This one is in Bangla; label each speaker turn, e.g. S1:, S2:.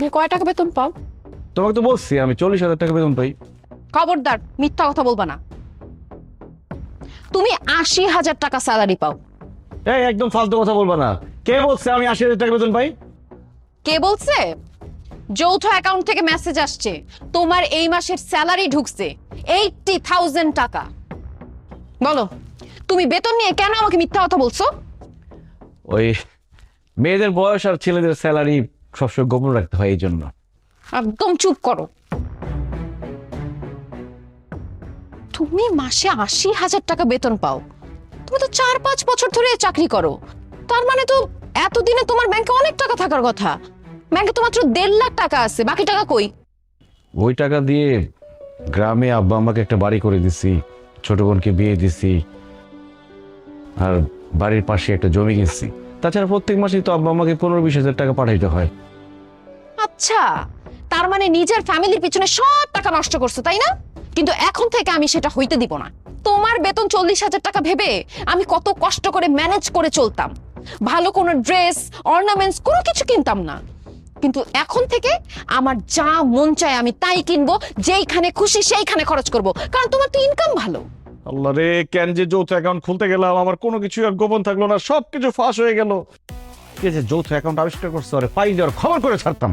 S1: তুমি কয় টাকা বেতন পাও?
S2: তোমাকে তো বলছি আমি 40,000 টাকা বেতন পাই।
S1: খবরদার, মিথ্যা কথা বলবা না। তুমি 80,000 টাকা স্যালারি পাও।
S2: এই একদম ফালতু কথা বলবা না। কে বলছে আমি 80,000 টাকা বেতন পাই?
S1: কে বলছে? যৌথ অ্যাকাউন্ট থেকে মেসেজ আসছে, তোমার এই মাসের স্যালারি ঢুকছে 80,000 টাকা। বলো, তুমি বেতন নিয়ে কেন আমাকে মিথ্যা কথা বলছো?
S2: ওই মেয়েদের বয়স আর ছেলেদের স্যালারি সবসময় গোপন রাখতে হয়, এই জন্য।
S1: একদম চুপ করো। তুমি মাসে 80,000 টাকা বেতন পাও। তুমি তো 4-5 বছর ধরে চাকরি করো। তার মানে তো এতদিনে তোমার ব্যাংকে অনেক টাকা থাকার কথা। ব্যাংকে তো মাত্র 1.5 লাখ টাকা আছে, বাকি টাকা কই?
S2: ওই টাকা দিয়ে গ্রামে আব্বা আমাকে একটা বাড়ি করে দিছি, ছোট বোনকে বিয়ে দিছি, আর বাড়ির পাশে একটা জমি কিনছি। তাছাড়া প্রত্যেক মাসেই তো আব্বা আমাকে 15-20 হাজার টাকা পাঠাইতে হয়।
S1: আচ্ছা, তার মানে নিজের ফ্যামিলির পিছনে সব টাকা নষ্ট করছো, তাই না? কিন্তু এখন থেকে আমি সেটা হইতে দিব না। তোমার বেতন 40,000 টাকা ভেবে আমি কত কষ্ট করে ম্যানেজ করে চলতাম। ভালো কোনো ড্রেস, অর্নামেন্টস কোনো কিছু কিনতাম না। কিন্তু এখন থেকে আমার যা মন চায় আমি তাই কিনবো, যেইখানে খুশি সেইখানে খরচ করব, কারণ তোমার তো ইনকাম ভালো।
S2: আল্লাহ রে, কেন যে যৌথ অ্যাকাউন্ট খুলতে গেলাম, আমার কোনো কিছু আর গোপন থাকলো না, সবকিছু ফাঁস হয়ে গেল। কে যে যৌথ অ্যাকাউন্ট আবিষ্কার করছে, ওরে পাই দেওয়ার খবর করে ছাড়তাম।